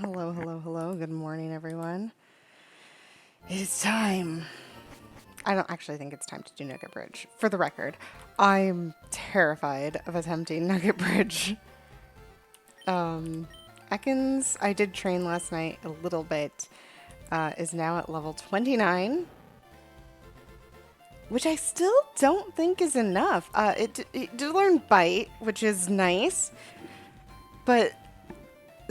Hello, hello, hello. Good morning, everyone. It's time. I don't actually think it's time to do Nugget Bridge. For the record, I'm terrified of attempting Nugget Bridge. Um, Ekans, I did train last night a little bit, is now at level 29, which I still don't think is enough. It did learn Bite, which is nice, but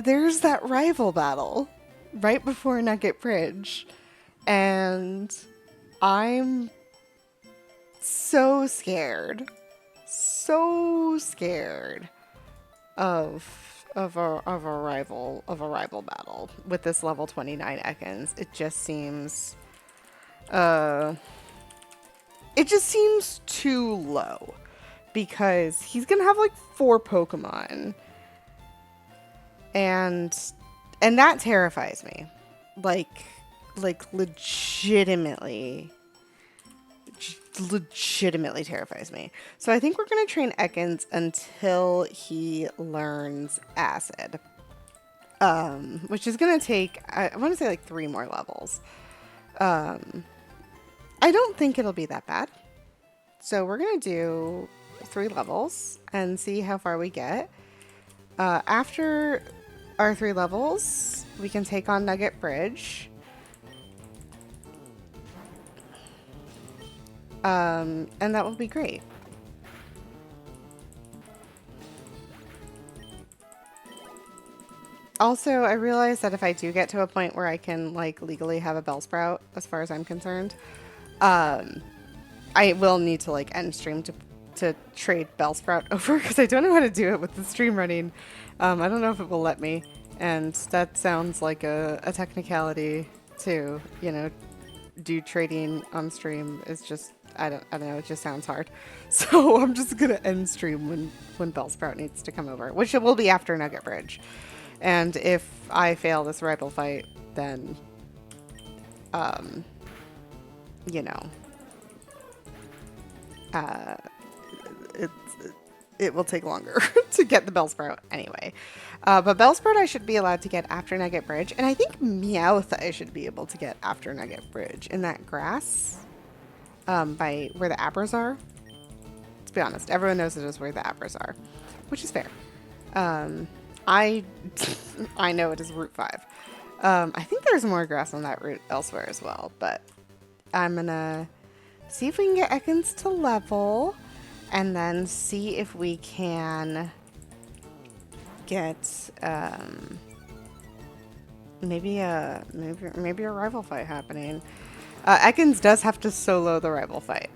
there's that rival battle right before Nugget Bridge, and I'm so scared of a rival battle with this level 29 Ekans. Uh it just seems too low because he's gonna have like 4 Pokemon, and that terrifies me. Like legitimately terrifies me. So I think we're going to train Ekans until he learns Acid, which is going to take, I want to say like 3 more levels. I don't think it'll be that bad. So we're going to do 3 levels and see how far we get. After our 3 levels, we can take on Nugget Bridge. And that will be great. Also, I realized that if I do get to a point where I can like legally have a Bellsprout, as far as I'm concerned, um, I will need to like end stream to trade Bellsprout over because I don't know how to do it with the stream running. I don't know if it will let me, and that sounds like a technicality too. Do trading on stream is just I don't know, it just sounds hard. So I'm just gonna end stream when Bellsprout needs to come over, which it will be after Nugget Bridge. And if I fail this rival fight, then um you know uh it it will take longer to get the Bellsprout anyway. But Bellsprout I should be allowed to get after Nugget Bridge, and I think Meowth I should be able to get after Nugget Bridge in that grass, by where the Abras are. To be honest, everyone knows it is where the Abras are, which is fair. I I know it is Route 5. I think there's more grass on that route elsewhere as well, but I'm gonna see if we can get Ekans to level, and then see if we can get maybe a rival fight happening. Ekans does have to solo the rival fight.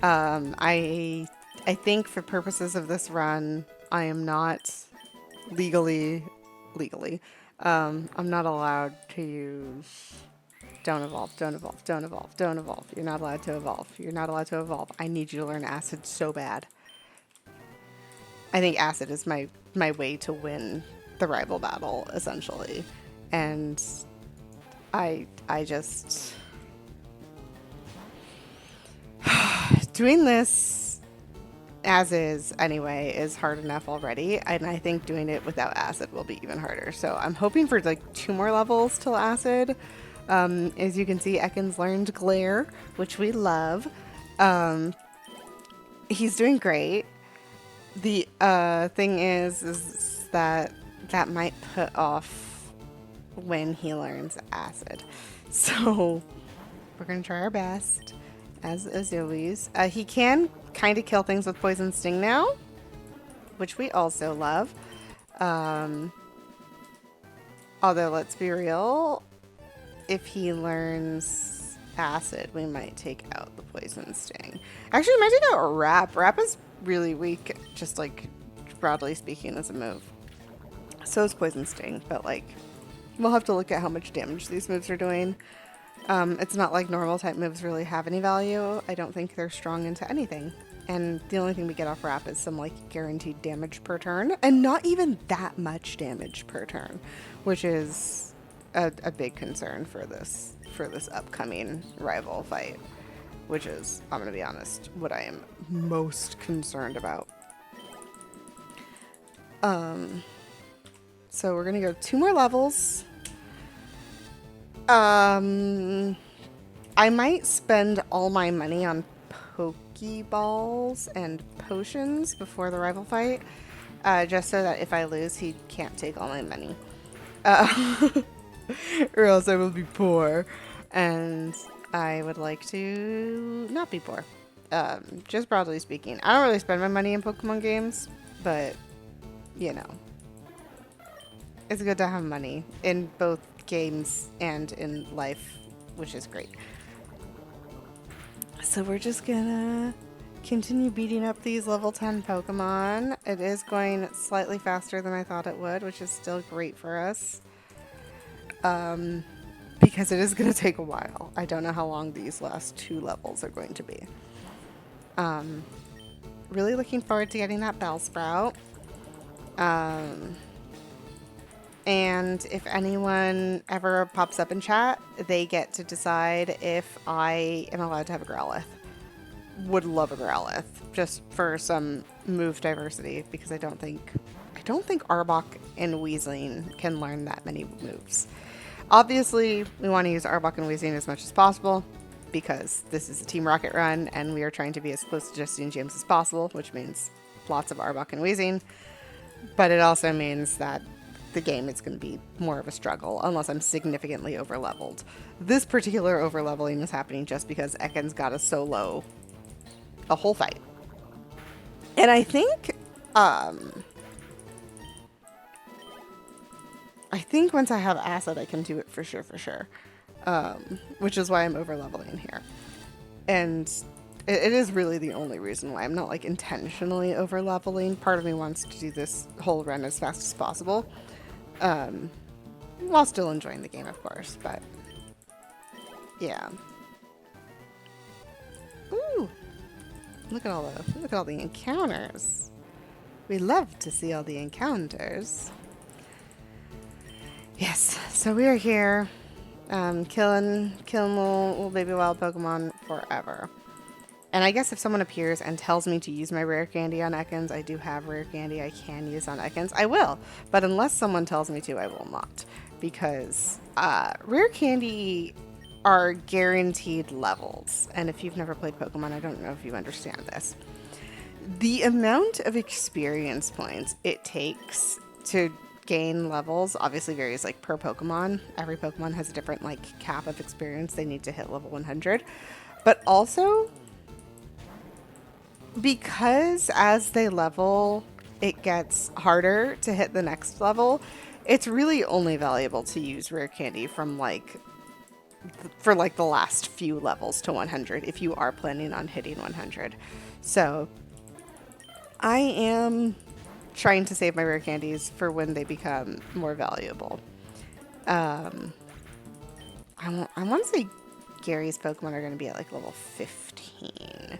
I think for purposes of this run, I am not legally. I'm not allowed to use don't evolve, don't evolve, don't evolve, don't evolve. You're not allowed to evolve. You're not allowed to evolve. I need you to learn Acid so bad. I think Acid is my way to win the rival battle, essentially. And I just doing this as is anyway is hard enough already, and I think doing it without Acid will be even harder. So I'm hoping for like 2 more levels till Acid. As you can see, Ekans learned Glare, which we love. He's doing great. The thing is that might put off when he learns Acid. So we're gonna try our best, as always. He can kind of kill things with Poison Sting now, which we also love. Although, let's be real, if he learns Acid, we might take out the Poison Sting. Actually, we might take out Wrap. Wrap is really weak, just like broadly speaking, as a move. So is Poison Sting, but like we'll have to look at how much damage these moves are doing. It's not like normal type moves really have any value. I don't think they're strong into anything. And the only thing we get off Wrap is some like guaranteed damage per turn, and not even that much damage per turn, which is a big concern for this upcoming rival fight, which is, I'm gonna be honest, what I am most concerned about. So we're gonna go 2 more levels. I might spend all my money on Pokeballs and potions before the rival fight, just so that if I lose, he can't take all my money. Or else I will be poor. And I would like to not be poor. Just broadly speaking. I don't really spend my money in Pokemon games, but, you know. It's good to have money in both games and in life, which is great. So we're just gonna continue beating up these level 10 Pokemon. It is going slightly faster than I thought it would, which is still great for us. Because it is going to take a while. I don't know how long these last 2 levels are going to be. Really looking forward to getting that Bellsprout. And if anyone ever pops up in chat, they get to decide if I am allowed to have a Growlithe. Would love a Growlithe, just for some move diversity, because I don't think Arbok and Weezing can learn that many moves. Obviously, we want to use Arbok and Weezing as much as possible, because this is a Team Rocket run, and we are trying to be as close to Justine James as possible, which means lots of Arbok and Weezing. But it also means that the game is going to be more of a struggle unless I'm significantly overleveled. This particular overleveling is happening just because Ekans got us so low the whole fight. And I think once I have Acid, I can do it for sure. Which is why I'm overleveling here. And it is really the only reason why I'm not like intentionally overleveling. Part of me wants to do this whole run as fast as possible. While still enjoying the game, of course, but yeah. Ooh, look at all the encounters. We love to see all the encounters. Yes, so we are here, killing little baby wild Pokemon forever. And I guess if someone appears and tells me to use my rare candy on Ekans, I do have rare candy I can use on Ekans, I will. But unless someone tells me to, I will not. Because rare candy are guaranteed levels. And if you've never played Pokemon, I don't know if you understand this. The amount of experience points it takes to gain levels obviously varies like per Pokemon. Every Pokemon has a different like cap of experience they need to hit level 100. But also, because as they level, it gets harder to hit the next level, it's really only valuable to use rare candy from for the last few levels to 100 if you are planning on hitting 100. So I am trying to save my rare candies for when they become more valuable. I want to say Gary's Pokemon are going to be at like level 15.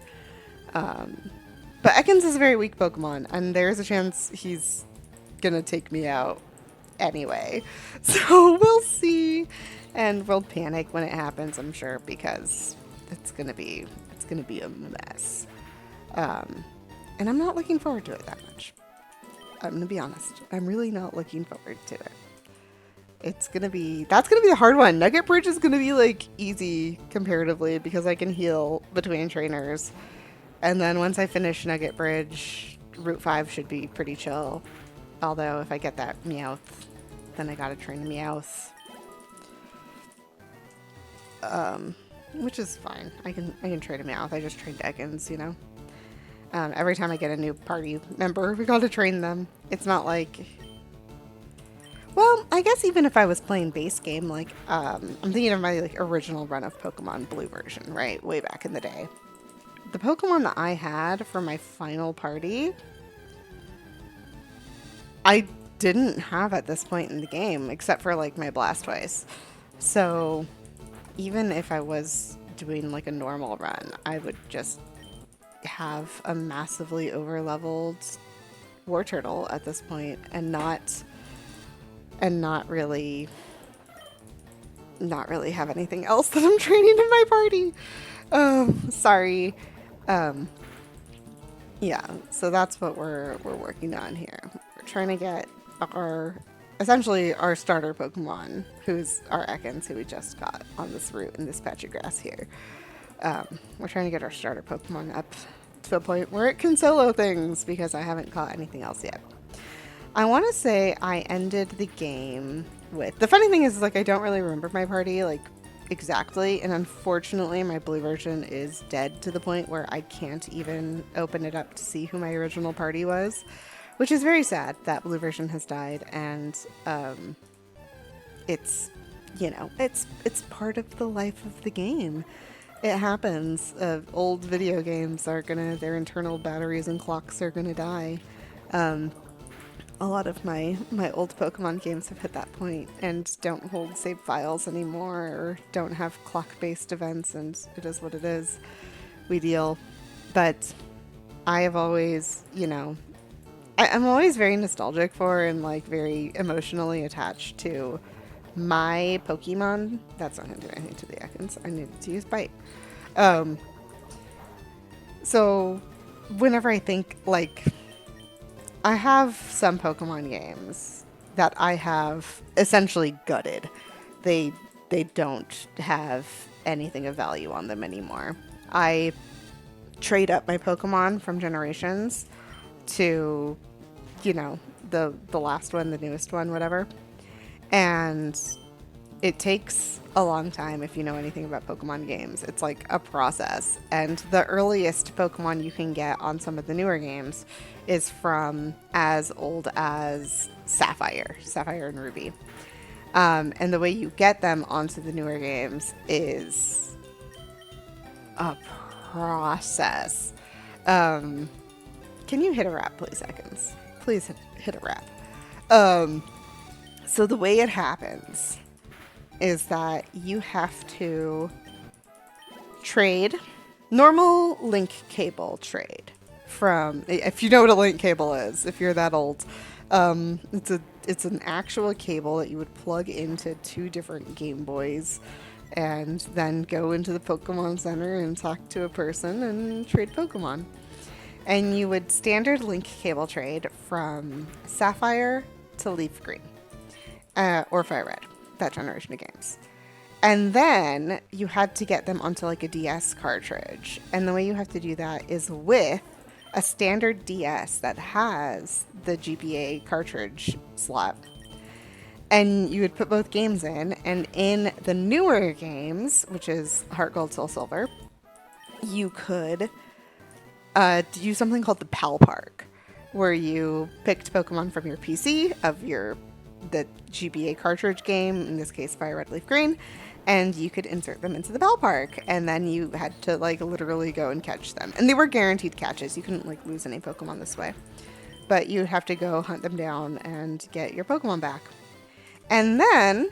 But Ekans is a very weak Pokemon, and there's a chance he's gonna take me out anyway. So we'll see, and we'll panic when it happens, I'm sure, because it's gonna be a mess. And I'm not looking forward to it that much. I'm gonna be honest. I'm really not looking forward to it. That's gonna be the hard one. Nugget Bridge is gonna be like easy comparatively because I can heal between trainers. And then once I finish Nugget Bridge, Route 5 should be pretty chill. Although if I get that Meowth, then I gotta train a Meowth. Which is fine. I can train a Meowth. I just trained Ekans, you know. Every time I get a new party member, we gotta train them. It's not like... Well, I guess even if I was playing base game, like, I'm thinking of my like original run of Pokemon Blue version, right? Way back in the day. The Pokemon that I had for my final party, I didn't have at this point in the game, except for like my Blastoise. So even if I was doing like a normal run, I would just have a massively overleveled Wartortle at this point and not really have anything else that I'm training in my party. Sorry. Yeah, so that's what we're working on here. We're trying to get our essentially our starter Pokemon, who's our Ekans, who we just got on this route in this patch of grass here. We're trying to get our starter Pokemon up to a point where it can solo things because I haven't caught anything else yet. I want to say I ended the game with... The funny thing is, like, I don't really remember my party, like, exactly, and unfortunately my blue version is dead to the point where I can't even open it up to see who my original party was, which is very sad that blue version has died, and it's, you know, it's part of the life of the game. It happens. Old video games are gonna, their internal batteries and clocks are gonna die. A lot of my old Pokemon games have hit that point and don't hold save files anymore or don't have clock-based events, and it is what it is. We deal. But I have always, you know, I'm always very nostalgic for and like very emotionally attached to my Pokemon. That's not going to do anything to the Ekans. I needed to use Bite. So whenever I think, like, I have some Pokemon games that I have essentially gutted. They don't have anything of value on them anymore. I trade up my Pokemon from generations to, you know, the last one, the newest one, whatever. And it takes a long time if you know anything about Pokemon games. It's like a process. And the earliest Pokemon you can get on some of the newer games is from as old as Sapphire and Ruby. And the way you get them onto the newer games is a process. Can you hit a wrap, please, Ekans? Please hit a wrap. So the way it happens is that you have to trade normal link cable trade from, if you know what a link cable is, if you're that old, it's an actual cable that you would plug into 2 different Game Boys and then go into the Pokemon Center and talk to a person and trade Pokemon. And you would standard link cable trade from Sapphire to Leaf Green, or Fire Red, that generation of games. And then you had to get them onto like a DS cartridge. And the way you have to do that is with a standard DS that has the GBA cartridge slot. And you would put both games in, and in the newer games, which is Heart Gold, Soul Silver, you could do something called the PAL Park, where you picked Pokemon from your PC of the GBA cartridge game, in this case Fire Red, Leaf Green, and you could insert them into the PAL Park, and then you had to like literally go and catch them. And they were guaranteed catches. You couldn't like lose any Pokemon this way. But you'd have to go hunt them down and get your Pokemon back. And then,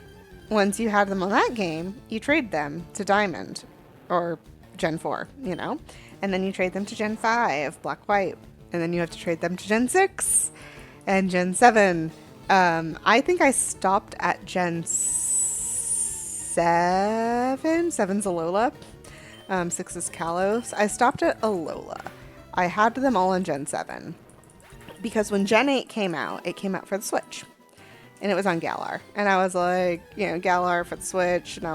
once you had them on that game, you trade them to Diamond, or Gen 4, you know? And then you trade them to Gen 5, Black, White. And then you have to trade them to Gen 6 and Gen 7. I think I stopped at Gen 7. 7's Alola. 6 is Kalos. I stopped at Alola. I had them all in Gen 7. Because when Gen 8 came out, it came out for the Switch. And it was on Galar. And I was like, you know, Galar for the Switch. And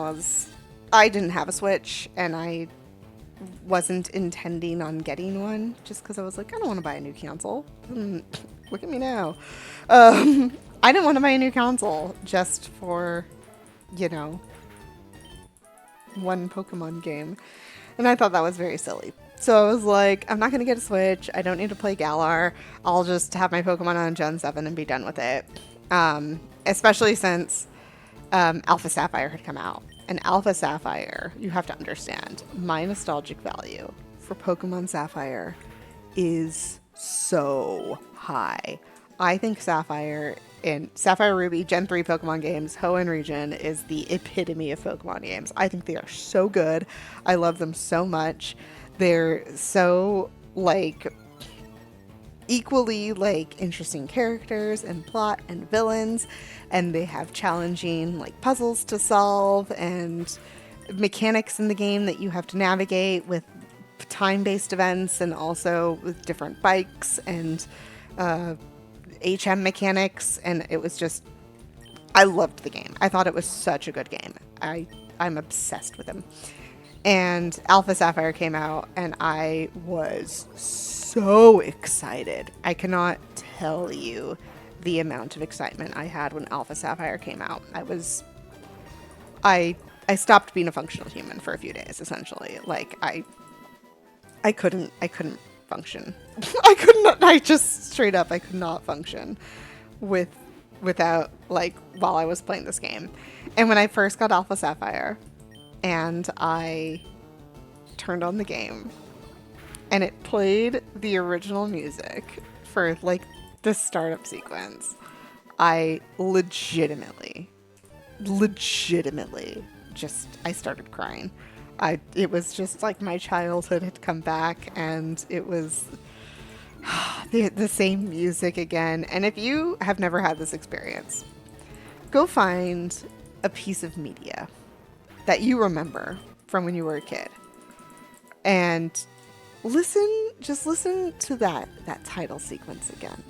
I didn't have a Switch. And I wasn't intending on getting one. Just because I was like, I don't want to buy a new console. Look at me now. I didn't want to buy a new console just for, you know, one Pokemon game. And I thought that was very silly. So I was like, I'm not going to get a Switch. I don't need to play Galar. I'll just have my Pokemon on Gen 7 and be done with it. Especially since Alpha Sapphire had come out. And Alpha Sapphire, you have to understand, my nostalgic value for Pokemon Sapphire is so high. I think Sapphire and Sapphire Ruby Gen 3 Pokemon games, Hoenn region, is the epitome of Pokemon games. I think they are so good. I love them so much. They're so, like, equally, like, interesting characters and plot and villains, and they have challenging, like, puzzles to solve and mechanics in the game that you have to navigate with time-based events and also with different bikes and HM mechanics, and it was just I loved the game. I thought it was such a good game. I'm obsessed with him. And Alpha Sapphire came out, and I was so excited. I cannot tell you the amount of excitement I had when Alpha Sapphire came out. I stopped being a functional human for a few days, essentially. Like I couldn't function. I could not. I just straight up I could not function without like while I was playing this game. And when I first got Alpha Sapphire, and I turned on the game, and it played the original music for like the startup sequence, I legitimately just I started crying. It was just like my childhood had come back, and it was the same music again. And if you have never had this experience, go find a piece of media that you remember from when you were a kid, and just listen to that title sequence again,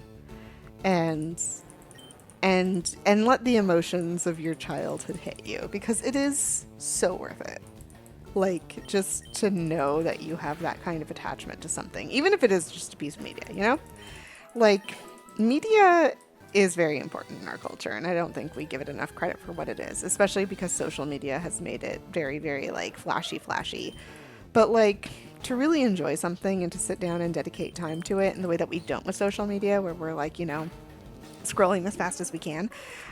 and let the emotions of your childhood hit you, because it is so worth it. Like, just to know that you have that kind of attachment to something, even if it is just a piece of media, you know? Like, media is very important in our culture, and I don't think we give it enough credit for what it is, especially because social media has made it very, very, like, flashy. But, like, to really enjoy something and to sit down and dedicate time to it in the way that we don't with social media, where we're, like, you know, scrolling as fast as we can,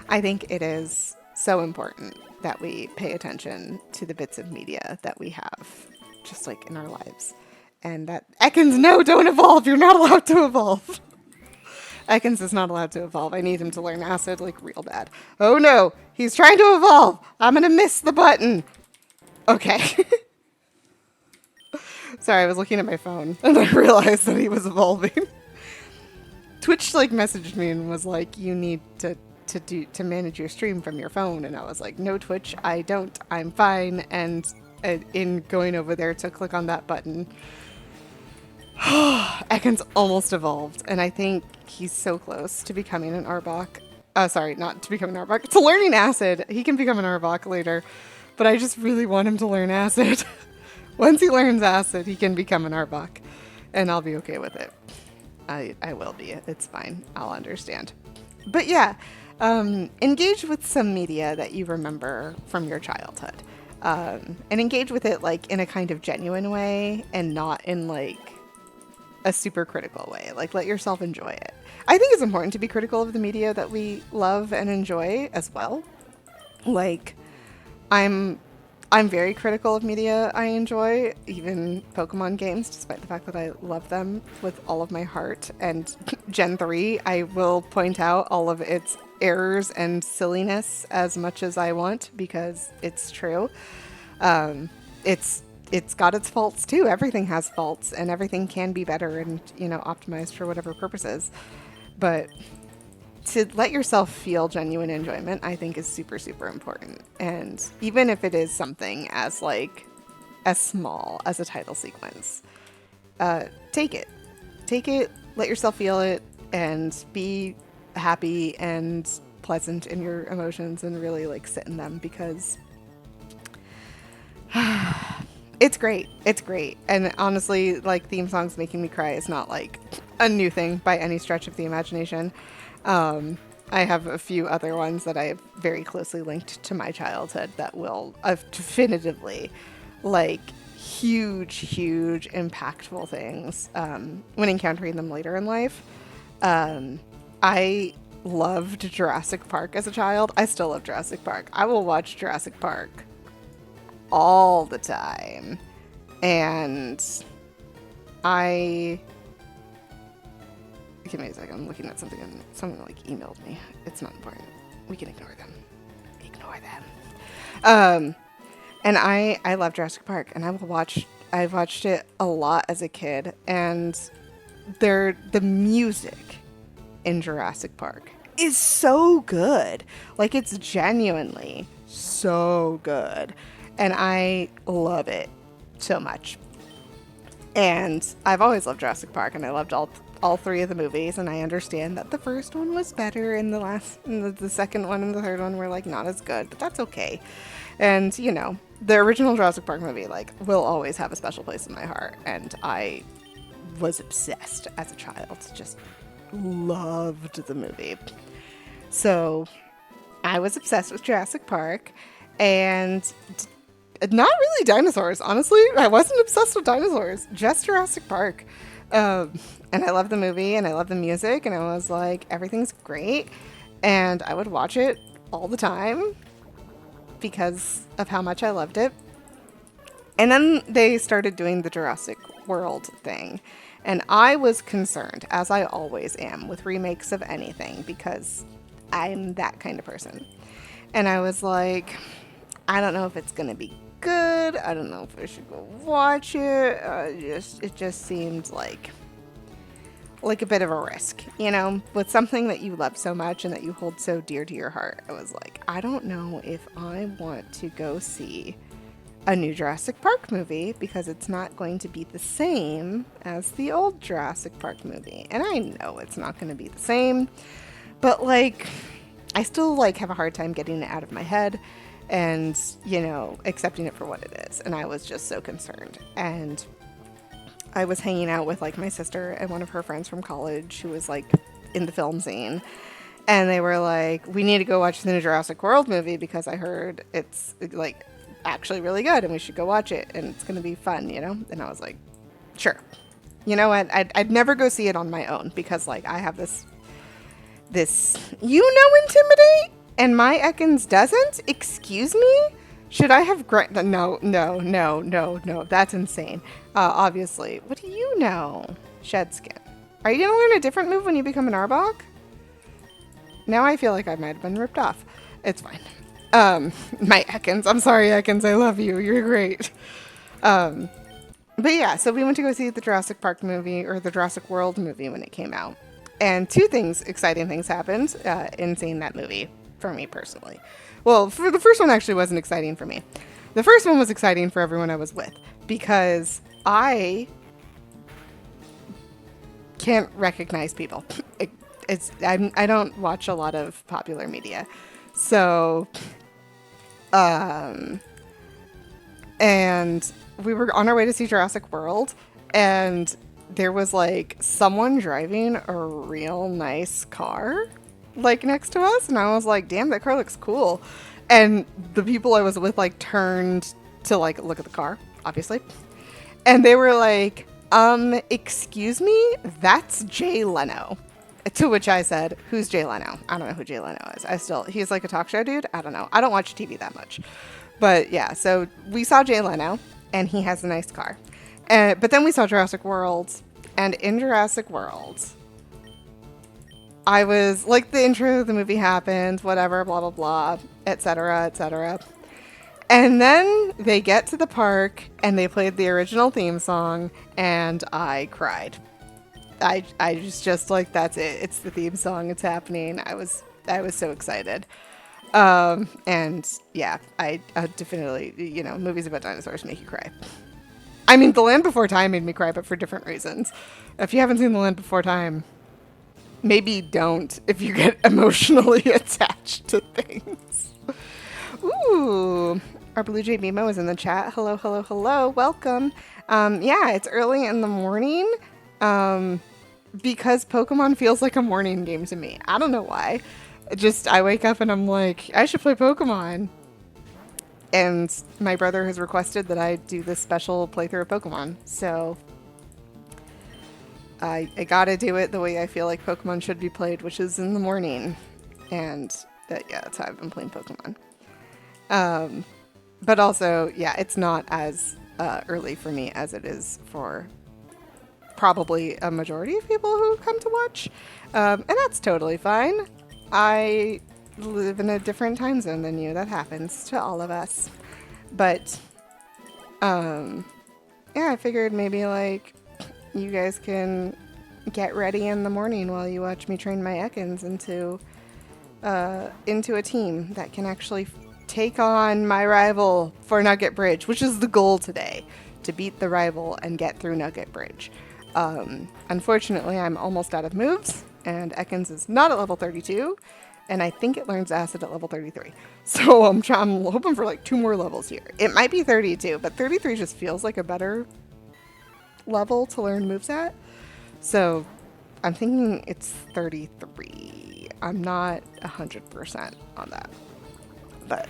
I think it is so important that we pay attention to the bits of media that we have, just, like, in our lives. And that, Ekans, no, don't evolve! You're not allowed to evolve! Ekans is not allowed to evolve. I need him to learn acid, like, real bad. Oh no! He's trying to evolve! I'm gonna miss the button! Okay. Sorry, I was looking at my phone, and I realized that he was evolving. Twitch, like, messaged me and was like, you need to manage your stream from your phone. And I was like, no, Twitch, I don't. I'm fine. And in going over there to click on that button, Ekans almost evolved, and I think he's so close to becoming an Arbok. Sorry, not to becoming an Arbok. To learning Acid. He can become an Arbok later, but I just really want him to learn Acid. Once he learns Acid, he can become an Arbok, and I'll be okay with it. I will be. It's fine. I'll understand. But yeah, engage with some media that you remember from your childhood, and engage with it like in a kind of genuine way, and not in like a super critical way. Like, let yourself enjoy it. I think it's important to be critical of the media that we love and enjoy as well. Like, I'm very critical of media I enjoy, even Pokemon games, despite the fact that I love them with all of my heart. And Gen 3, I will point out all of its errors and silliness as much as I want, because it's true. It's got its faults too. Everything has faults, and everything can be better and, you know, optimized for whatever purposes. But to let yourself feel genuine enjoyment, I think, is super, super important. And even if it is something as like as small as a title sequence, take it, let yourself feel it, and be happy and pleasant in your emotions, and really like sit in them, because it's great. It's great. And honestly, like, theme songs making me cry is not like a new thing by any stretch of the imagination. I have a few other ones that I have very closely linked to my childhood that will definitively, like, huge, impactful things when encountering them later in life. I loved Jurassic Park as a child. I still love Jurassic Park. I will watch Jurassic Park all the time. And give me a second, I'm looking at something, and someone like emailed me. It's not important. We can ignore them. And I love Jurassic Park, and I watched it a lot as a kid, and the music in Jurassic Park is so good. Like, it's genuinely so good. And I love it so much. And I've always loved Jurassic Park, and I loved all all three of the movies, and I understand that the first one was better, and the second one and the third one were like not as good, but that's okay. And you know, the original Jurassic Park movie like will always have a special place in my heart, and I was obsessed as a child, just loved the movie. So I was obsessed with Jurassic Park, and not really dinosaurs, honestly. I wasn't obsessed with dinosaurs, just Jurassic Park. And I love the movie, and I love the music, and I was like, everything's great. And I would watch it all the time because of how much I loved it. And then they started doing the Jurassic World thing. And I was concerned, as I always am, with remakes of anything because I'm that kind of person. And I was like, I don't know if it's going to be good. I don't know if I should go watch it. It just seemed like a bit of a risk, you know, with something that you love so much and that you hold so dear to your heart. I was like, I don't know if I want to go see a new Jurassic Park movie because it's not going to be the same as the old Jurassic Park movie. And I know it's not going to be the same, but like, I still like have a hard time getting it out of my head and, you know, accepting it for what it is. And I was just so concerned. And I was hanging out with like my sister and one of her friends from college who was like in the film scene. And they were like, we need to go watch the new Jurassic World movie because I heard it's like actually really good and we should go watch it and it's going to be fun, you know? And I was like, sure. You know what? I'd never go see it on my own because like I have this, intimidate and my Ekans doesn't? Excuse me? Should I have No. That's insane. Obviously. What do you know? Shedskin. Are you going to learn a different move when you become an Arbok? Now I feel like I might have been ripped off. It's fine. My Ekans. I'm sorry, Ekans. I love you. You're great. But yeah, so we went to go see the Jurassic Park movie, or the Jurassic World movie when it came out. And two exciting things happened in seeing that movie for me personally. Well, for the first one actually wasn't exciting for me. The first one was exciting for everyone I was with because I can't recognize people. I don't watch a lot of popular media. So, and we were on our way to see Jurassic World, and there was like someone driving a real nice car like next to us, and I was like, damn, that car looks cool. And the people I was with like turned to like look at the car, obviously, and they were like, excuse me, that's Jay Leno. To which I said, who's Jay Leno? I don't know who Jay Leno is. He's like a talk show dude. I don't know. I don't watch TV that much. But yeah, so we saw Jay Leno and he has a nice car. But then we saw Jurassic World, and in Jurassic World, I was like, the intro of the movie happened, whatever, blah, blah, blah, etc., etc. And then they get to the park and they played the original theme song and I cried. I was just like, that's it. It's the theme song. It's happening. I was so excited. And yeah, I definitely, you know, movies about dinosaurs make you cry. I mean, The Land Before Time made me cry, but for different reasons. If you haven't seen The Land Before Time, maybe don't if you get emotionally attached to things. Ooh, our Blue Jay Mimo is in the chat. Hello, hello, hello. Welcome. Yeah, it's early in the morning. Because Pokemon feels like a morning game to me. I don't know why. I wake up and I'm like, I should play Pokemon. And my brother has requested that I do this special playthrough of Pokemon. So I gotta do it the way I feel like Pokemon should be played, which is in the morning. And that's how I've been playing Pokemon. But also, yeah, it's not as early for me as it is for probably a majority of people who come to watch. And that's totally fine. I live in a different time zone than you. That happens to all of us. But, yeah, I figured maybe, like, you guys can get ready in the morning while you watch me train my Ekans into a team that can actually take on my rival for Nugget Bridge, which is the goal today, to beat the rival and get through Nugget Bridge. Unfortunately, I'm almost out of moves, and Ekans is not at level 32, and I think it learns Acid at level 33. So I'm hoping for like 2 more levels here. It might be 32, but 33 just feels like a better level to learn moves at. So I'm thinking it's 33. I'm not 100% on that. But,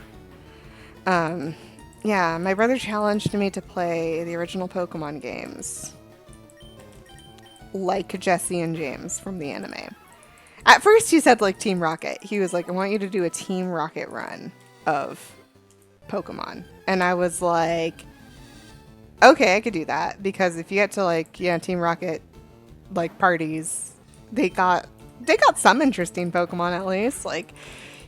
yeah, my brother challenged me to play the original Pokemon games. Like Jesse and James from the anime. At first he said like Team Rocket. He was like, I want you to do a Team Rocket run of Pokemon. And I was like, okay, I could do that. Because if you get to like, yeah, Team Rocket like parties, they got some interesting Pokemon at least. Like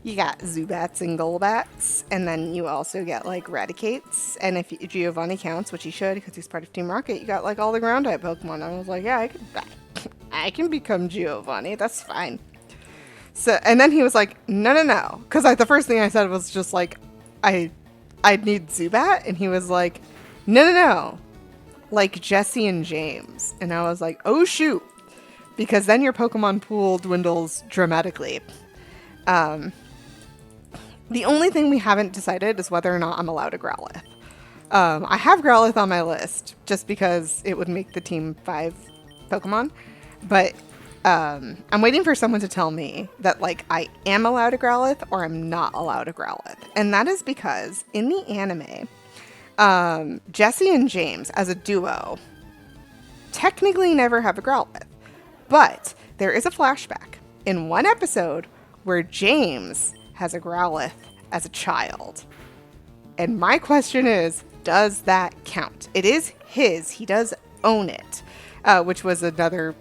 you got Zubats and Golbats, and then you also get like Raticates. And if Giovanni counts, which he should because he's part of Team Rocket, you got like all the ground type Pokemon. I was like, yeah, I can become Giovanni. That's fine. So, and then he was like, no. Because the first thing I said was just like, I need Zubat. And he was like, no. Like Jesse and James. And I was like, oh, shoot. Because then your Pokemon pool dwindles dramatically. The only thing we haven't decided is whether or not I'm allowed a Growlithe. I have Growlithe on my list just because it would make the team 5 Pokemon. But I'm waiting for someone to tell me that like I am allowed a Growlithe or I'm not allowed a Growlithe. And that is because in the anime, Jesse and James as a duo technically never have a Growlithe. But there is a flashback in one episode where James has a Growlithe as a child. And my question is, does that count? It is his. He does own it, which was another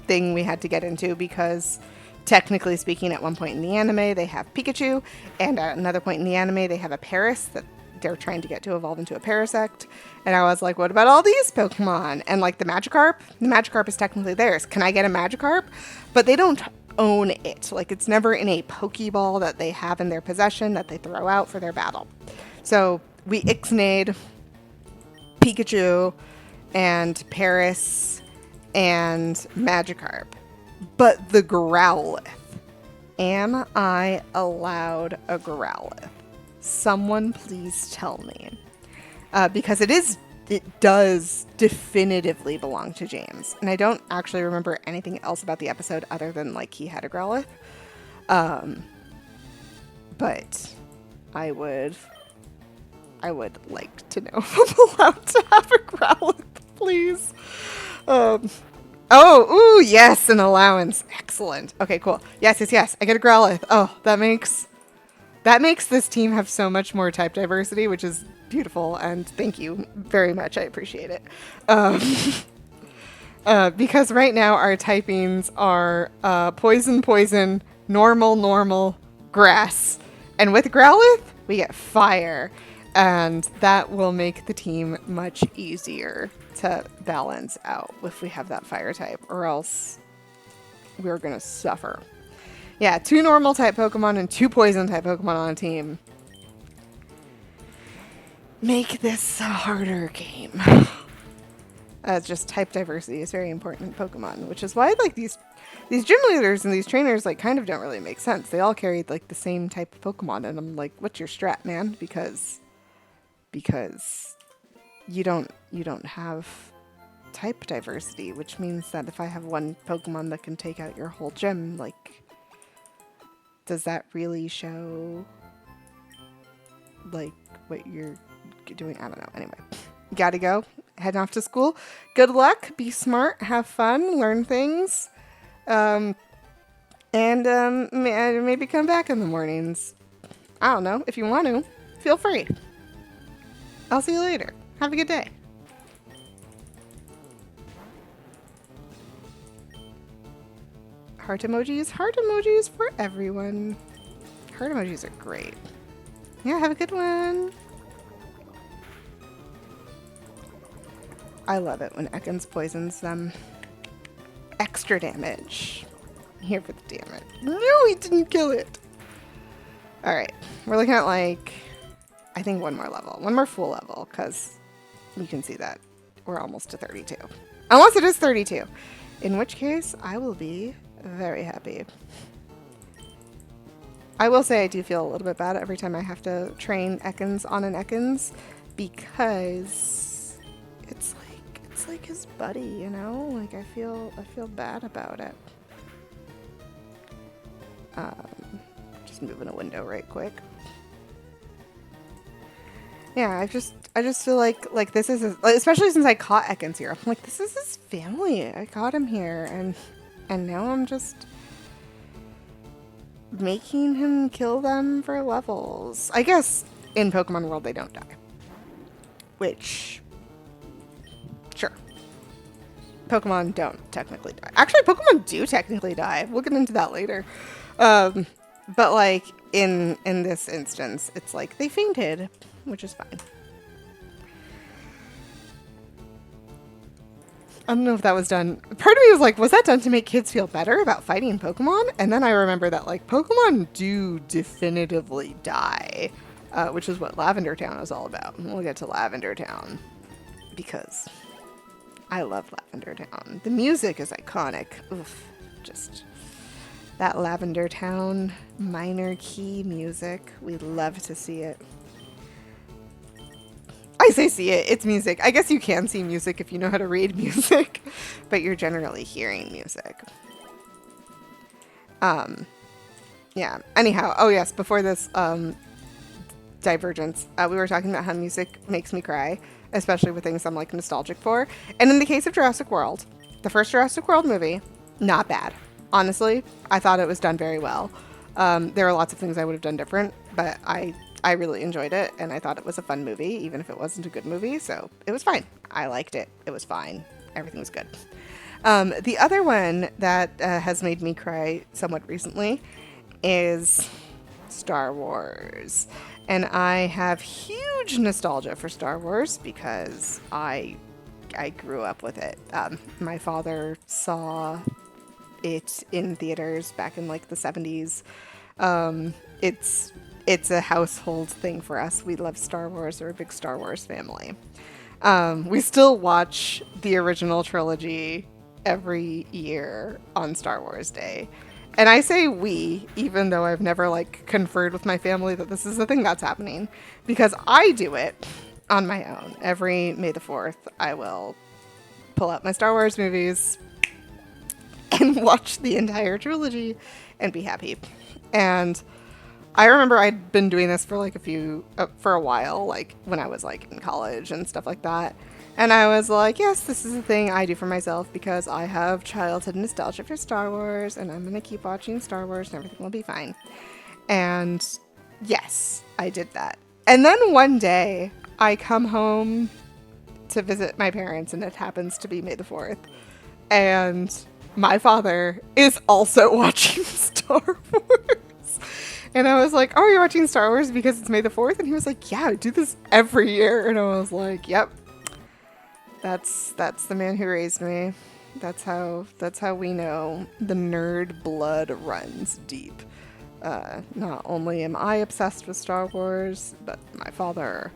thing we had to get into because technically speaking, at one point in the anime, they have Pikachu, and at another point in the anime, they have a Paris that they're trying to get to evolve into a Parasect. And I was like, what about all these Pokemon? And like the Magikarp is technically theirs. Can I get a Magikarp? But they don't own it. Like it's never in a Pokeball that they have in their possession that they throw out for their battle. So we ixnayed Pikachu and Paris and Magikarp. But the Growlithe. Am I allowed a Growlithe? Someone please tell me. Because it does definitively belong to James. And I don't actually remember anything else about the episode other than like he had a Growlithe. But I would like to know if I'm allowed to have a Growlithe, please. Oh, ooh, yes, an allowance. Excellent. Okay, cool. Yes. I get a Growlithe. Oh, that makes this team have so much more type diversity, which is beautiful, and thank you very much. I appreciate it. Because right now our typings are poison, normal, grass. And with Growlithe, we get fire. And that will make the team much easier to balance out if we have that fire type, or else we're going to suffer. Yeah, 2 normal type Pokemon and 2 poison type Pokemon on a team. Make this a harder game. Just type diversity is very important in Pokemon, which is why like these gym leaders and these trainers like kind of don't really make sense. They all carry like the same type of Pokemon, and I'm like, what's your strat, man? Because you don't have type diversity, which means that if I have one Pokemon that can take out your whole gym, like, does that really show like what you're doing? I don't know. Anyway, gotta go. Heading off to school. Good luck. Be smart. Have fun. Learn things. And maybe come back in the mornings. I don't know. If you want to, feel free. I'll see you later. Have a good day. Heart emojis for everyone. Heart emojis are great. Yeah, have a good one. I love it when Ekans poisons them. Extra damage. I'm here for the damage. No, he didn't kill it. Alright, we're looking at like, I think one more level. One more full level, because you can see that we're almost to 32. Unless it is 32. In which case, I will be very happy. I will say I do feel a little bit bad every time I have to train Ekans on an Ekans because it's like his buddy, you know? Like I feel bad about it. Just moving a window right quick. Yeah, I just feel like this is especially since I caught Ekans here. I'm like, this is his family. I caught him here, and now I'm just making him kill them for levels. I guess in Pokemon World they don't die. Which, sure. Pokemon don't technically die. Actually, Pokemon do technically die. We'll get into that later. But like in this instance, it's like they fainted, which is fine. I don't know if that was done. Part of me was like, was that done to make kids feel better about fighting Pokemon? And then I remember that like Pokemon do definitively die, which is what Lavender Town is all about. We'll get to Lavender Town because I love Lavender Town. The music is iconic. Oof, just that Lavender Town minor key music. We love to see it. I say see it, it's music. I guess you can see music if you know how to read music, but you're generally hearing music. Yeah, anyhow, oh yes, before this divergence, we were talking about how music makes me cry, especially with things I'm like nostalgic for. And in the case of Jurassic World, the first Jurassic World movie, not bad. Honestly, I thought it was done very well. There are lots of things I would have done different, but I really enjoyed it, and I thought it was a fun movie, even if it wasn't a good movie, so it was fine. I liked it. It was fine. Everything was good. The other one that has made me cry somewhat recently is Star Wars. And I have huge nostalgia for Star Wars because I grew up with it. My father saw it in theaters back in like the 70s. It's a household thing for us. We love Star Wars. We're a big Star Wars family. We still watch the original trilogy every year on Star Wars Day. And I say we, even though I've never like conferred with my family that this is the thing that's happening, because I do it on my own. Every May the 4th, I will pull out my Star Wars movies and watch the entire trilogy and be happy. And I remember I'd been doing this for like for a while, like when I was like in college and stuff like that. And I was like, yes, this is a thing I do for myself because I have childhood nostalgia for Star Wars and I'm going to keep watching Star Wars and everything will be fine. And yes, I did that. And then one day I come home to visit my parents and it happens to be May the 4th. And my father is also watching Star Wars. And I was like, oh, you're watching Star Wars because it's May the 4th? And he was like, yeah, I do this every year. And I was like, yep. That's the man who raised me. That's how we know the nerd blood runs deep. Not only am I obsessed with Star Wars, but my father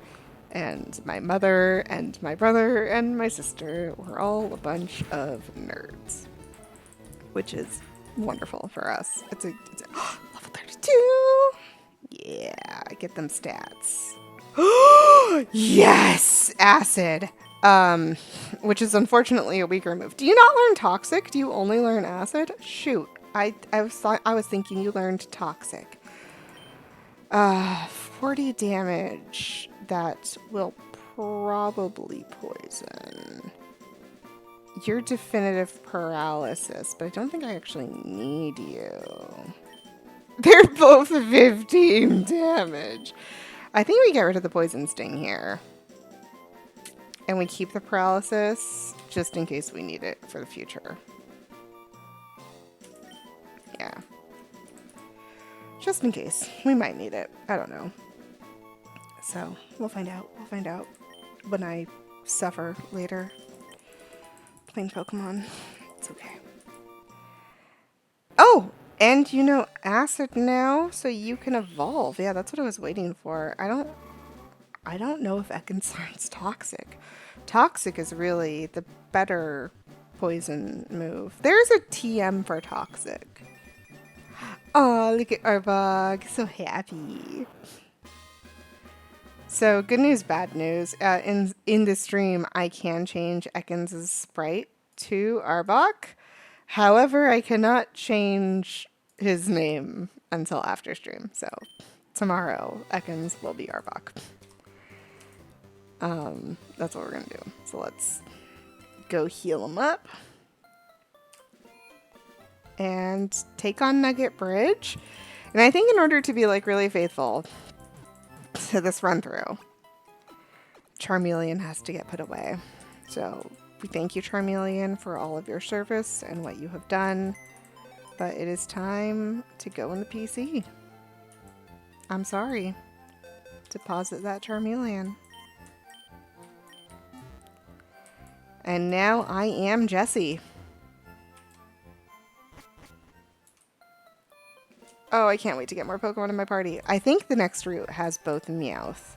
and my mother and my brother and my sister were all a bunch of nerds, which is wonderful for us. It's a level 32. Yeah, get them stats. Yes, acid. Which is unfortunately a weaker move. Do you not learn Toxic? Do you only learn Acid? Shoot, I was thinking you learned Toxic. 40 damage. That will probably poison. You're definitive paralysis, but I don't think I actually need you. They're both 15 damage. I think we get rid of the poison sting here. And we keep the paralysis just in case we need it for the future. Yeah. Just in case. We might need it. I don't know. So, we'll find out. We'll find out when I suffer later. Playing Pokemon. It's okay. Oh! And you know Acid now, so you can evolve. Yeah, that's what I was waiting for. I don't know if Ekans learns Toxic. Toxic is really the better poison move. There's a TM for toxic. Oh, look at Arbok. So happy. So good news, bad news. In this stream, I can change Ekans' sprite to Arbok. However, I cannot change his name until after stream. So tomorrow, Ekans will be Arbok. That's what we're gonna do. So let's go heal him up and take on Nugget Bridge. And I think in order to be like really faithful to this run through, Charmeleon has to get put away. So we thank you, Charmeleon, for all of your service and what you have done. But it is time to go in the PC. I'm sorry. Deposit that Charmeleon. And now I am Jessie. Oh, I can't wait to get more Pokemon in my party. I think the next route has both Meowth.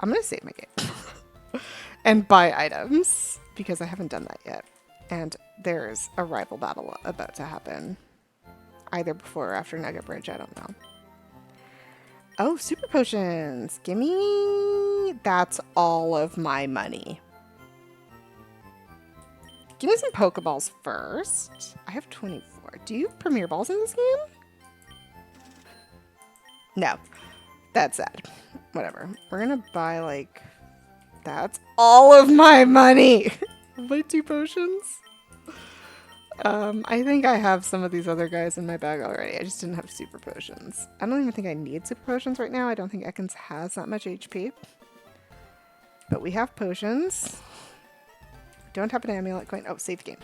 I'm going to save my game. And buy items, because I haven't done that yet. And there's a rival battle about to happen. Either before or after Nugget Bridge, I don't know. Oh, super potions. Gimme. That's all of my money. Give me some Pokeballs first. I have 24. Do you have Premier Balls in this game? No. That's sad. Whatever. We're gonna buy, like... That's all of my money! My 2 potions? I think I have some of these other guys in my bag already. I just didn't have super potions. I don't even think I need super potions right now. I don't think Ekans has that much HP. But we have potions. Don't have an amulet coin. Oh, save game.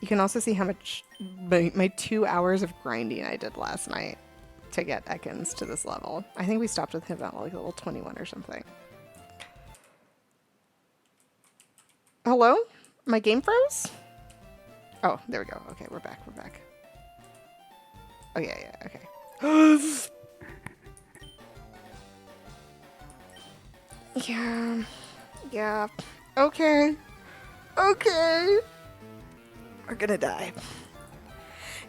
You can also see how much my 2 hours of grinding I did last night to get Ekans to this level. I think we stopped with him at like level 21 or something. Hello? My game froze? Oh, there we go. Okay, we're back. We're back. Oh, yeah, okay. Yeah. Okay. Okay. We're gonna die.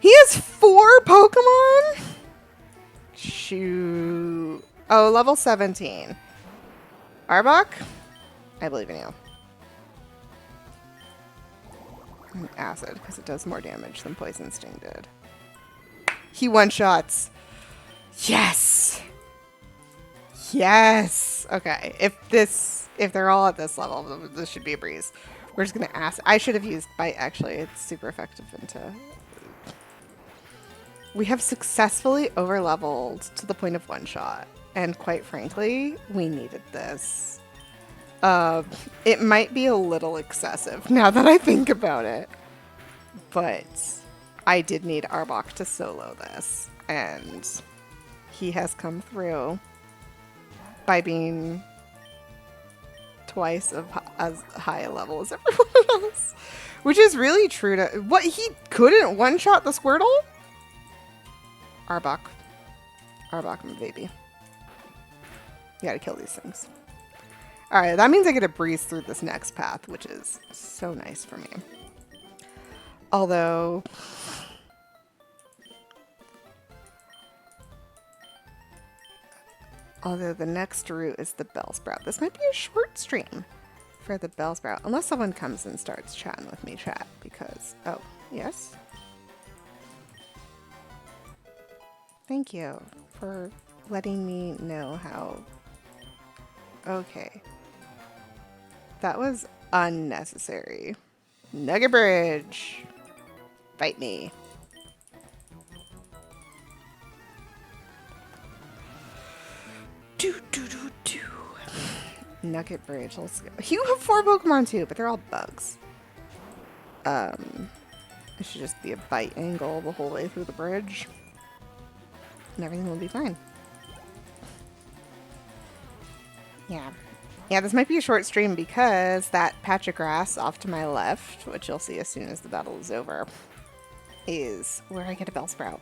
He has 4 Pokemon? Shoot. Oh, level 17. Arbok? I believe in you. Acid, because it does more damage than Poison Sting did. He one-shots. Yes! Yes! Okay, if they're all at this level, this should be a breeze. We're just gonna ask. I should have used Bite, actually. It's super effective into... We have successfully over-leveled to the point of one-shot. And quite frankly, we needed this. It might be a little excessive now that I think about it. But I did need Arbok to solo this. And he has come through by being twice of as high a level as everyone else. Which is really true to... What, he couldn't one-shot the Squirtle? Arbok. Arbok, my baby. You gotta kill these things. Alright, that means I get to breeze through this next path, which is so nice for me. Although... the next route is the Bellsprout. This might be a short stream for the Bellsprout. Unless someone comes and starts chatting with me, chat. Because... Oh, yes? Thank you for letting me know how... Okay. That was unnecessary. Nugget Bridge! Fight me. Nugget Bridge, let's go. You have 4 Pokemon too, but they're all bugs. It should just be a bite angle the whole way through the bridge. And everything will be fine. Yeah. Yeah, this might be a short stream because that patch of grass off to my left, which you'll see as soon as the battle is over, is where I get a Bellsprout.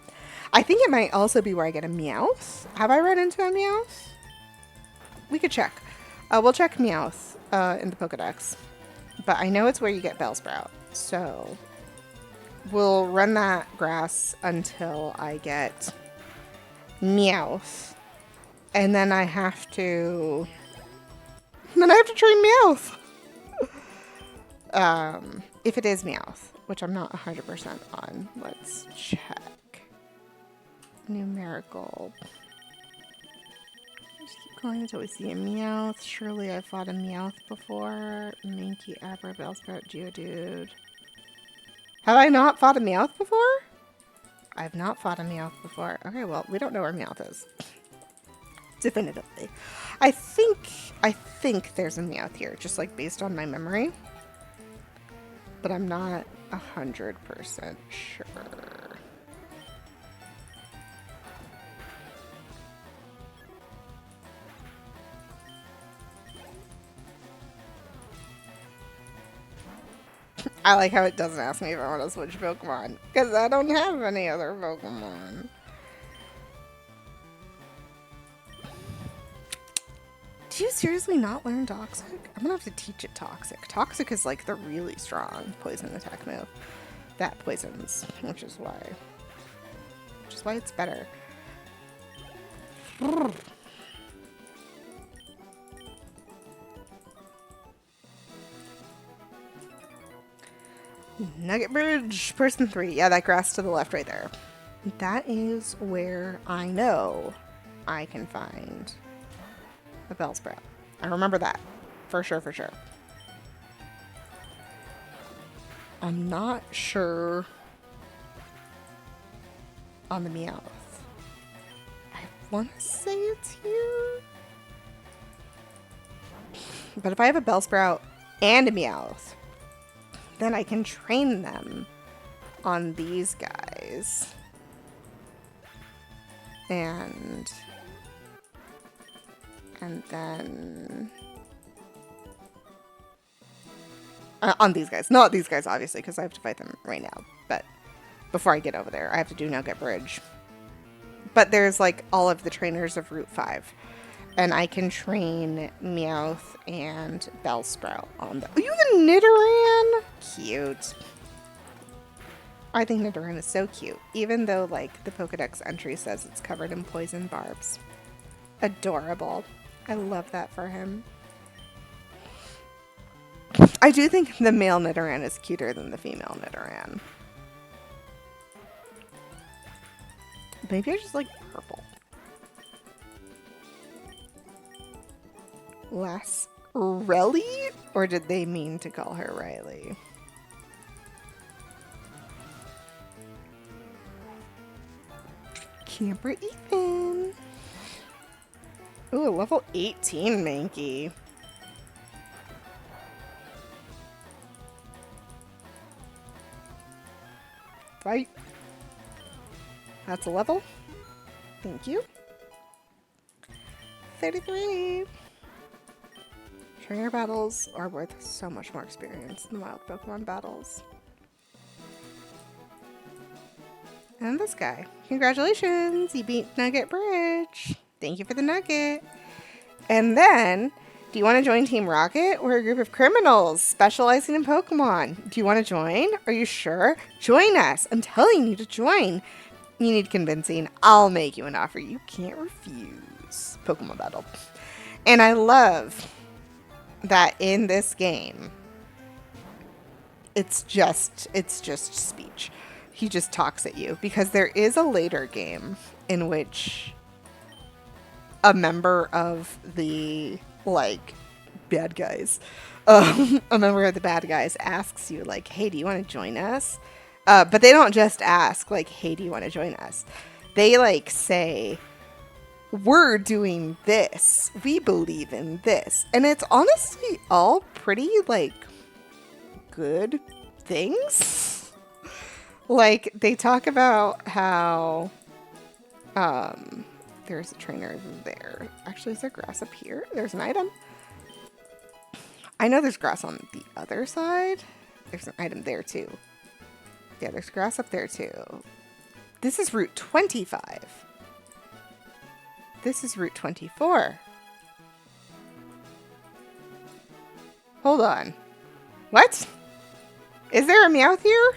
I think it might also be where I get a Meowth. Have I run into a Meowth? We could check. We'll check Meowth in the Pokedex. But I know it's where you get Bellsprout. So we'll run that grass until I get Meowth. And then I have to... Then I have to train Meowth. If it is Meowth, which I'm not 100% on. Let's check. Numerical. Just keep going until we see a Meowth. Surely I've fought a Meowth before. Mankey, Abra, Bellsprout, Geodude. Have I not fought a Meowth before? I've not fought a Meowth before. Okay, well, we don't know where Meowth is. Definitively. I think there's a Meowth here, just like based on my memory. But I'm not 100% sure. I like how it doesn't ask me if I want to switch Pokemon, because I don't have any other Pokemon. Do you seriously not learn Toxic? I'm gonna have to teach it Toxic. Toxic is like the really strong poison attack move that poisons, which is why it's better. Nugget Bridge, person 3. Yeah, that grass to the left right there. That is where I know I can find a Bellsprout. I remember that. For sure, for sure. I'm not sure on the Meowth. I want to say it's here. But if I have a Bellsprout and a Meowth, then I can train them on these guys. And then on these guys. Not these guys, obviously, because I have to fight them right now. But before I get over there, I have to do Nugget Bridge. But there's like all of the trainers of Route 5. And I can train Meowth and Bellsprout on them. You have a Nidoran? Cute. I think Nidoran is so cute. Even though, like, the Pokedex entry says it's covered in poison barbs. Adorable. I love that for him. I do think the male Nidoran is cuter than the female Nidoran. Maybe I just like purple. Riley? Or did they mean to call her Riley? Camper Ethan. Ooh, level 18 Mankey. Fight. That's a level. Thank you. 33. Trainer battles are worth so much more experience than wild Pokemon battles. And this guy. Congratulations! You beat Nugget Bridge. Thank you for the nugget. And then, do you want to join Team Rocket? We're a group of criminals specializing in Pokemon. Do you want to join? Are you sure? Join us. I'm telling you to join. You need convincing. I'll make you an offer you can't refuse. Pokemon battle. And I love that in this game, it's just speech. He just talks at you, because there is a later game in which a member of the, like, bad guys, a member of the bad guys asks you, like, hey, do you want to join us? But they don't just ask, like, hey, do you want to join us? They, like, say, we're doing this. We believe in this. And it's honestly all pretty, like, good things. Like, they talk about how, there's a trainer there. Actually, is there grass up here? There's an item. I know there's grass on the other side. There's an item there, too. Yeah, there's grass up there, too. This is Route 25. This is Route 24. Hold on. What? Is there a Meowth here?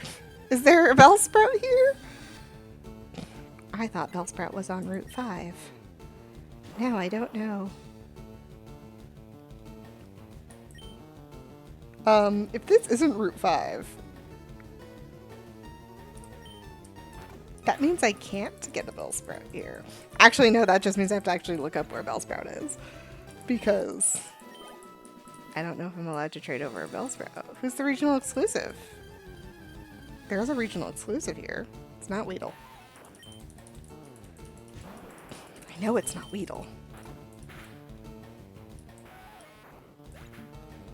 Is there a Bellsprout here? I thought Bellsprout was on Route 5. Now I don't know. If this isn't Route 5, that means I can't get a Bellsprout here. Actually, no, that just means I have to actually look up where Bellsprout is. Because I don't know if I'm allowed to trade over a Bellsprout. Who's the regional exclusive? There's a regional exclusive here. It's not Weedle. I know it's not Weedle.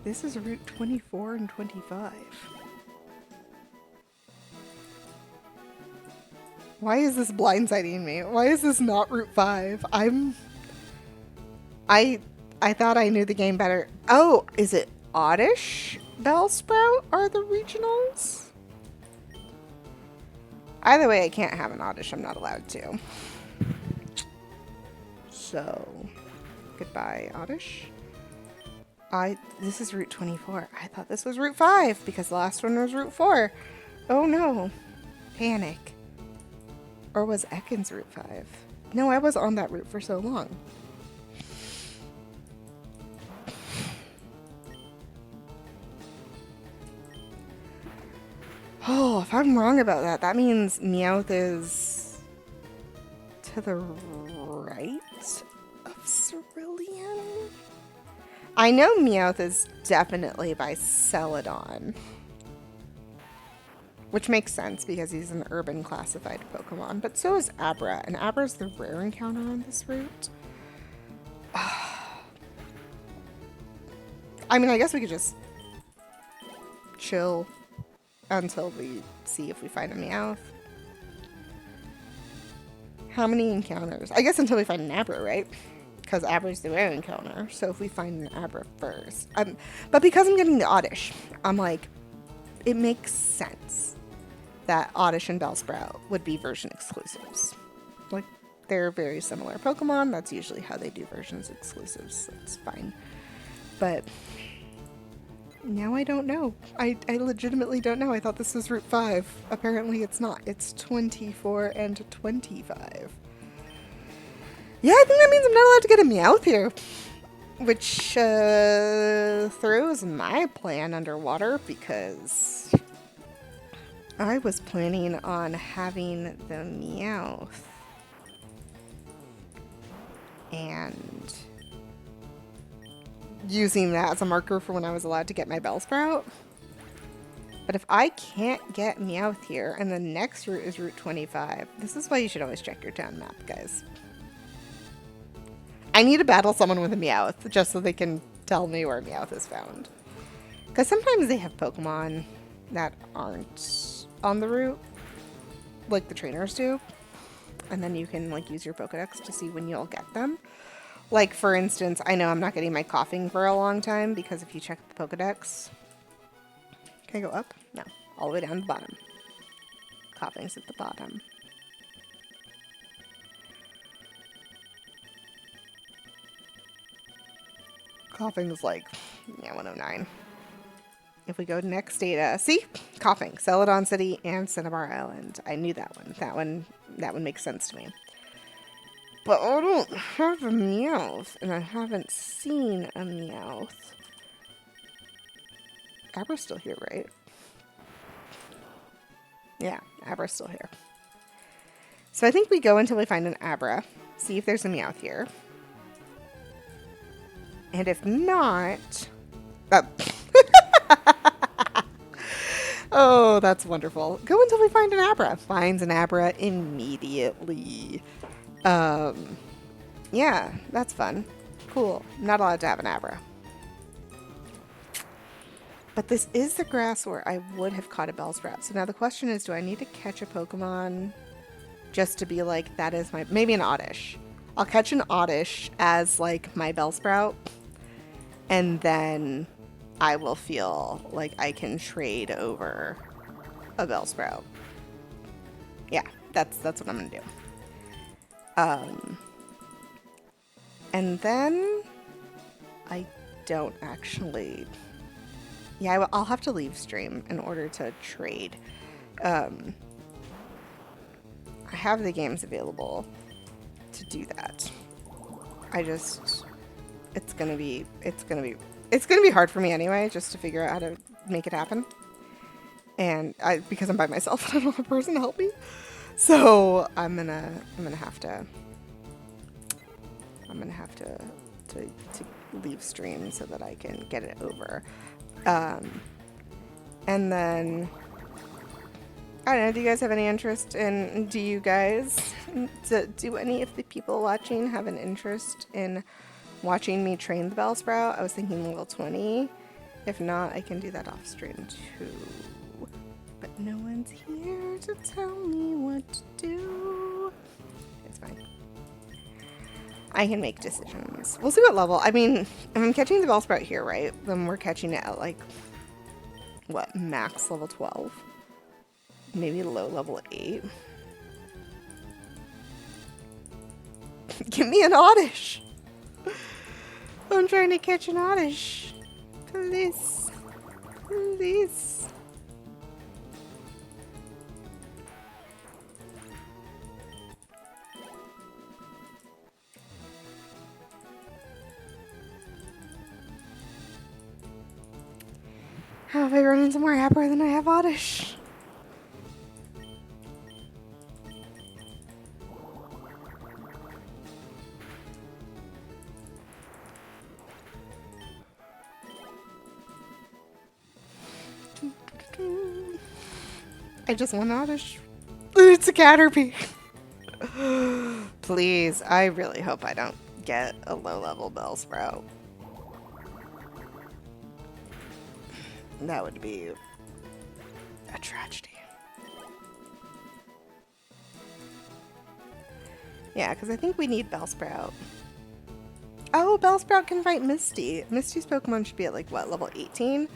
This is Route 24 and 25. Why is this blindsiding me? Why is this not Route 5? I thought I knew the game better. Oh, is it Oddish Bellsprout are the regionals? Either way, I can't have an Oddish. I'm not allowed to. So, goodbye, Oddish. This is Route 24. I thought this was Route 5 because the last one was Route 4. Oh no. Panic. Or was Ekans Route 5? No, I was on that route for so long. Oh, if I'm wrong about that, that means Meowth is to the right of Cerulean? I know Meowth is definitely by Celadon. Which makes sense because he's an urban classified Pokemon. But so is Abra. And Abra's the rare encounter on this route. I mean, I guess we could just chill until we see if we find a Meowth. How many encounters? I guess until we find an Abra, right? Because Abra's the rare encounter. So if we find an Abra first. But because I'm getting the Oddish, I'm like, it makes sense that Oddish and Bellsprout would be version exclusives. Like, they're very similar Pokemon. That's usually how they do versions exclusives. That's fine. But now I don't know. I legitimately don't know. I thought this was Route 5. Apparently it's not. It's 24 and 25. Yeah, I think that means I'm not allowed to get a Meowth here. Which throws my plan underwater because I was planning on having the Meowth and using that as a marker for when I was allowed to get my Bellsprout. But if I can't get Meowth here and the next route is Route 25, this is why you should always check your town map, guys. I need to battle someone with a Meowth just so they can tell me where Meowth is found. Because sometimes they have Pokemon that aren't on the route, like the trainers do. And then you can like use your Pokedex to see when you'll get them. Like, for instance, I know I'm not getting my coughing for a long time because if you check the Pokedex... Can I go up? No. All the way down to the bottom. Coughing's at the bottom. Coughing is like, yeah, 109. If we go to next data, see? Coughing. Celadon City and Cinnabar Island. I knew that one. That one makes sense to me. But I don't have a Meowth, and I haven't seen a Meowth. Abra's still here, right? Yeah, Abra's still here. So I think we go until we find an Abra, see if there's a Meowth here. And if not... Oh, that's wonderful. Go until we find an Abra. Finds an Abra immediately. Yeah, that's fun. Cool. I'm not allowed to have an Abra. But this is the grass where I would have caught a Bellsprout. So now the question is, do I need to catch a Pokemon just to be like, that is my... Maybe an Oddish. I'll catch an Oddish as like my Bellsprout. And then I will feel like I can trade over a Bellsprout. Yeah, that's what I'm going to do. And then I don't actually... Yeah, I'll have to leave stream in order to trade. I have the games available to do that. It's gonna be hard for me anyway, just to figure out how to make it happen. And because I'm by myself, I don't have a person to help me. So I'm gonna have to leave stream so that I can get it over. And then I don't know. Do you guys have any interest in? Do any of the people watching have an interest in watching me train the Bellsprout? I was thinking level 20. If not, I can do that off stream too. But no one's here to tell me what to do. It's fine. I can make decisions. We'll see what level. I mean, if I'm catching the Bellsprout here, right? Then we're catching it at like, what, max level 12? Maybe low level 8. Give me an Oddish! I'm trying to catch an Oddish. Please. Please. How have I run into more Happer than I have Oddish? I just want Oddish. It's a Caterpie. Please, I really hope I don't get a low-level Bellsprout. That would be a tragedy. Yeah, because I think we need Bellsprout. Oh, Bellsprout can fight Misty. Misty's Pokemon should be at like, what, level 18?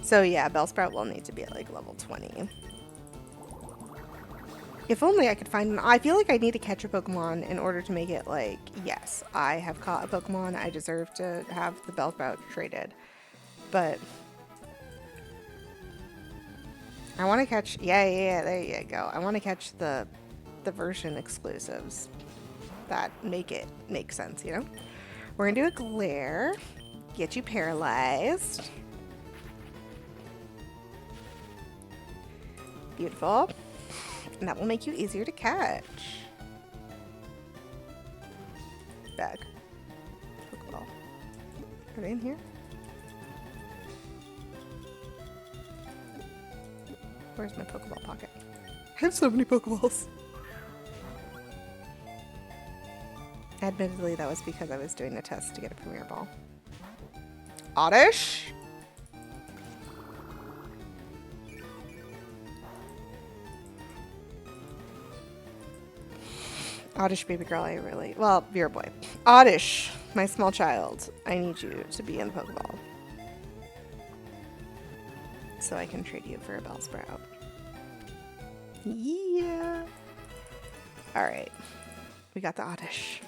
So yeah, Bellsprout will need to be at like level 20. If only I could find I feel like I need to catch a Pokemon in order to make it like, yes, I have caught a Pokemon. I deserve to have the Bellsprout traded. But I want to catch, yeah, there you go. I want to catch the version exclusives that make sense, you know? We're going to do a Glare, get you paralyzed. Beautiful. And that will make you easier to catch. Bag. Pokeball. Are they in here? Where's my Pokeball pocket? I have so many Pokeballs. Admittedly, that was because I was doing a test to get a Premier Ball. Oddish? Oddish, baby girl, well, you're a boy. Oddish, my small child, I need you to be in the Pokeball. So I can trade you for a Bellsprout. Yeah. Alright. We got the Oddish.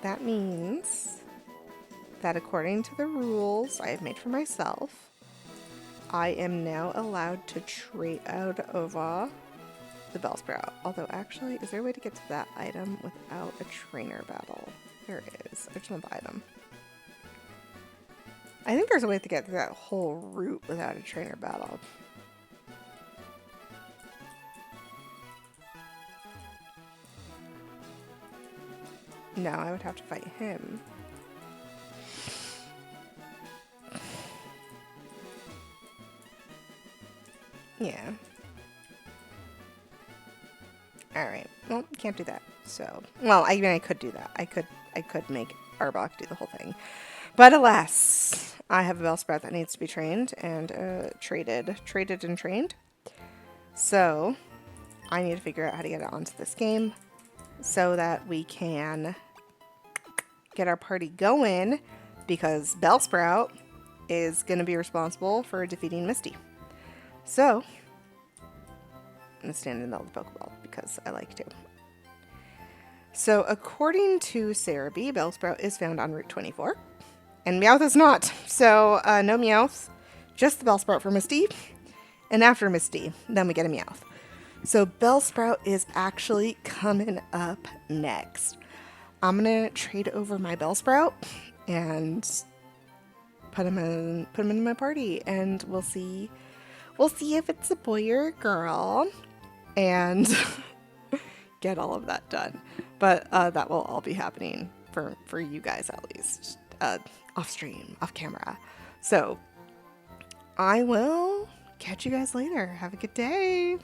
That means that according to the rules I have made for myself, I am now allowed to trade out over the Bellsprout. Although, actually, is there a way to get to that item without a trainer battle? There is. I just want the item. I think there's a way to get to that whole route without a trainer battle. No, I would have to fight him. Yeah. Alright. Well, can't do that. So, well, I mean, I could do that. I could make Arbok do the whole thing. But alas, I have a Bellsprout that needs to be trained and traded and trained. So, I need to figure out how to get it onto this game so that we can get our party going, because Bellsprout is going to be responsible for defeating Misty. So, I'm going to stand in the middle of the Pokeball because I like to. So, according to Cerebi, Bellsprout is found on Route 24. And Meowth is not. So no Meowth, just the Bellsprout for Misty. And after Misty, then we get a Meowth. So Bellsprout is actually coming up next. I'm gonna trade over my Bellsprout and put him in my party, and we'll see if it's a boy or a girl, and get all of that done. But that will all be happening for you guys, at least off stream, off camera. So I will catch you guys later. Have a good day.